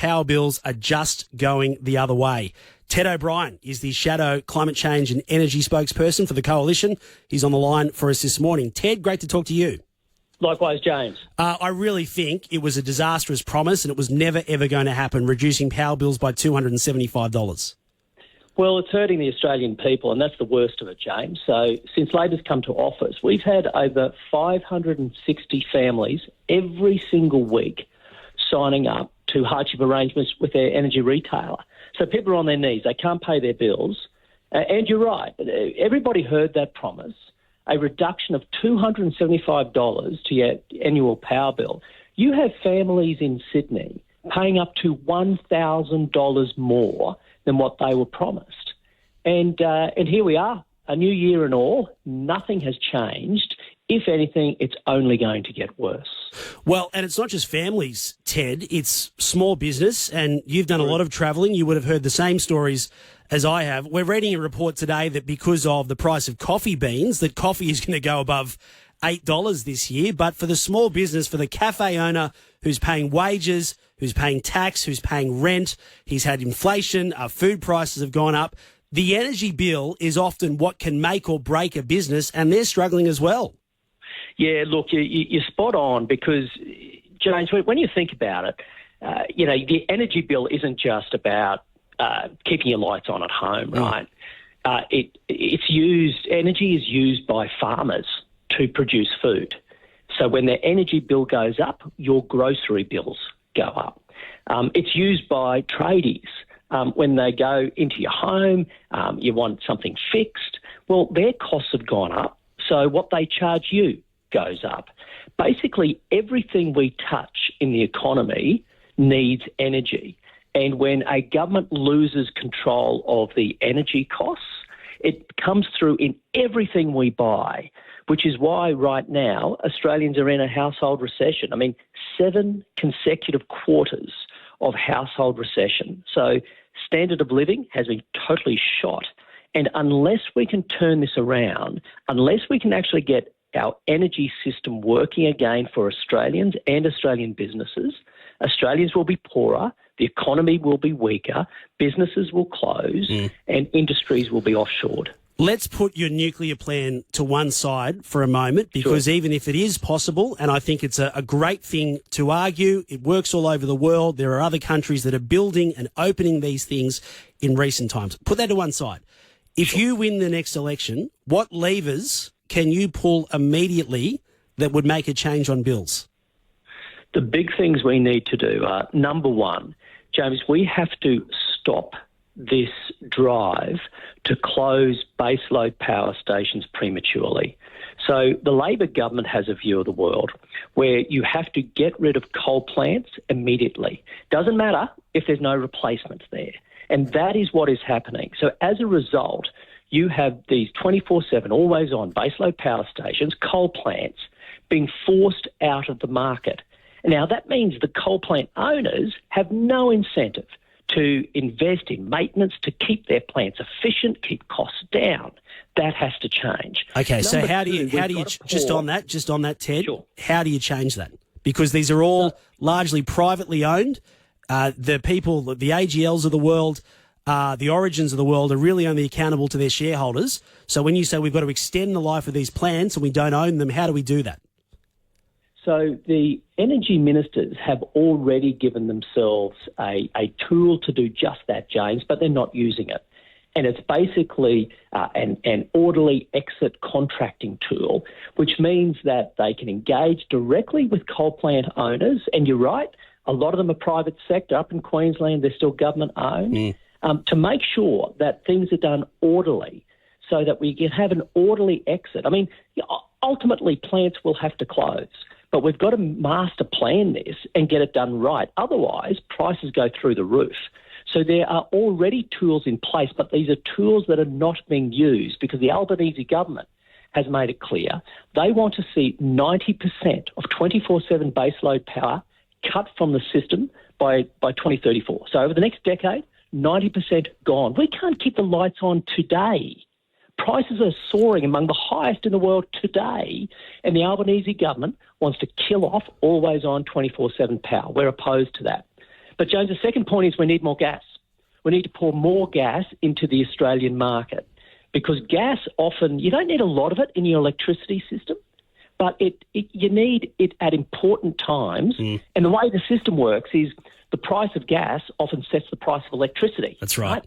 Power bills are just going the other way. Ted O'Brien is the shadow climate change and energy spokesperson for the Coalition. He's on the line for us this morning. Ted, great to talk to you. Likewise, James. I really think it was a disastrous promise and it was never, ever going to happen, reducing power bills by $275. Well, it's hurting the Australian people, and that's the worst of it, James. So since Labor's come to office, we've had over 560 families every single week signing up to hardship arrangements with their energy retailer. So people are on their knees. They can't pay their bills. And you're right. Everybody heard that promise, a reduction of $275 to your annual power bill. You have families in Sydney paying up to $1,000 more than what they were promised. And here we are, a new year and all. Nothing has changed. If anything, it's only going to get worse. Well, and it's not just families, Ted. It's small business, and you've done a lot of travelling. You would have heard the same stories as I have. We're reading a report today that because of the price of coffee beans, that coffee is going to go above $8 this year. But for the small business, for the cafe owner who's paying wages, who's paying tax, who's paying rent, he's had inflation, food prices have gone up. The energy bill is often what can make or break a business, and they're struggling as well. Yeah, look, you're spot on because, James, when you think about it, the energy bill isn't just about keeping your lights on at home, right? Energy is used by farmers to produce food. So when their energy bill goes up, your grocery bills go up. It's used by tradies. When they go into your home, you want something fixed. Well, their costs have gone up, so what they charge you goes up. Basically, everything we touch in the economy needs energy. And when a government loses control of the energy costs, it comes through in everything we buy, which is why right now Australians are in a household recession. I mean, 7 consecutive quarters of household recession. So standard of living has been totally shot. And unless we can turn this around, unless we can actually get our energy system working again for Australians and Australian businesses, Australians will be poorer, the economy will be weaker, businesses will close, and industries will be offshored. Let's put your nuclear plan to one side for a moment, because even if it is possible, and I think it's a great thing to argue, it works all over the world. There are other countries that are building and opening these things in recent times. Put that to one side. If you win the next election, what levers can you pull immediately that would make a change on bills? The big things we need to do are, number one, James, we have to stop this drive to close baseload power stations prematurely. So the Labor government has a view of the world where you have to get rid of coal plants immediately. Doesn't matter if there's no replacements there. And that is what is happening. So as a result, you have these 24/7, always-on baseload power stations, coal plants, being forced out of the market. Now, that means the coal plant owners have no incentive to invest in maintenance to keep their plants efficient, keep costs down. That has to change. Okay, so how do you just on that, Ted, how do you change that? Because these are all largely privately owned. The people, the AGLs of the world, the Origins of the world are really only accountable to their shareholders. So when you say we've got to extend the life of these plants and we don't own them, how do we do that? So the energy ministers have already given themselves a tool to do just that, James, but they're not using it. And it's basically an orderly exit contracting tool, which means that they can engage directly with coal plant owners. And you're right, a lot of them are private sector. Up in Queensland, they're still government owned. To make sure that things are done orderly so that we can have an orderly exit. I mean, ultimately, plants will have to close. But we've got to master plan this and get it done right. Otherwise, prices go through the roof. So there are already tools in place, but these are tools that are not being used because the Albanese government has made it clear they want to see 90% of 24/7 baseload power cut from the system by 2034. So over the next decade, 90% gone. We can't keep the lights on today. Prices are soaring among the highest in the world today, and the Albanese government wants to kill off always-on 24/7 power. We're opposed to that. But, James, the second point is we need more gas. We need to pour more gas into the Australian market because gas often, you don't need a lot of it in your electricity system, but you need it at important times. And the way the system works is the price of gas often sets the price of electricity. That's right.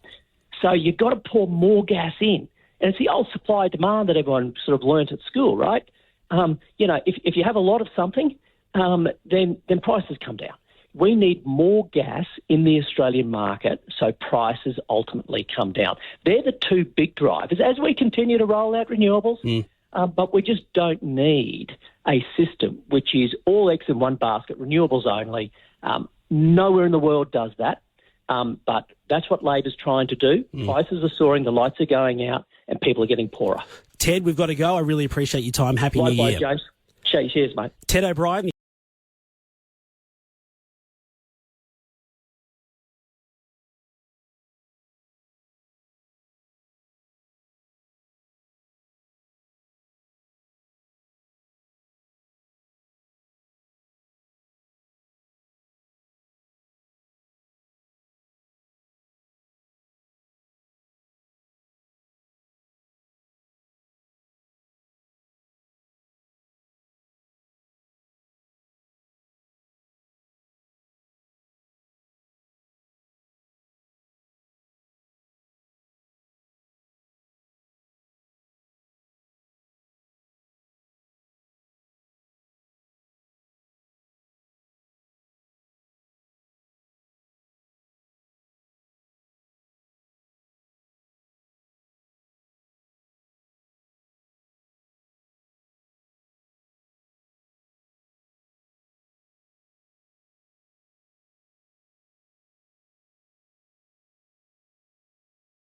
So you've got to pour more gas in. And it's the old supply demand that everyone sort of learnt at school, right? If you have a lot of something, then prices come down. We need more gas in the Australian market so prices ultimately come down. They're the two big drivers as we continue to roll out renewables, but we just don't need a system which is all eggs in one basket, renewables only. Nowhere in the world does that, but that's what Labor's trying to do. Prices are soaring, the lights are going out, and people are getting poorer. Ted, we've got to go. I really appreciate your time. Happy New Year. Likewise, James. Cheers, mate. Ted O'Brien.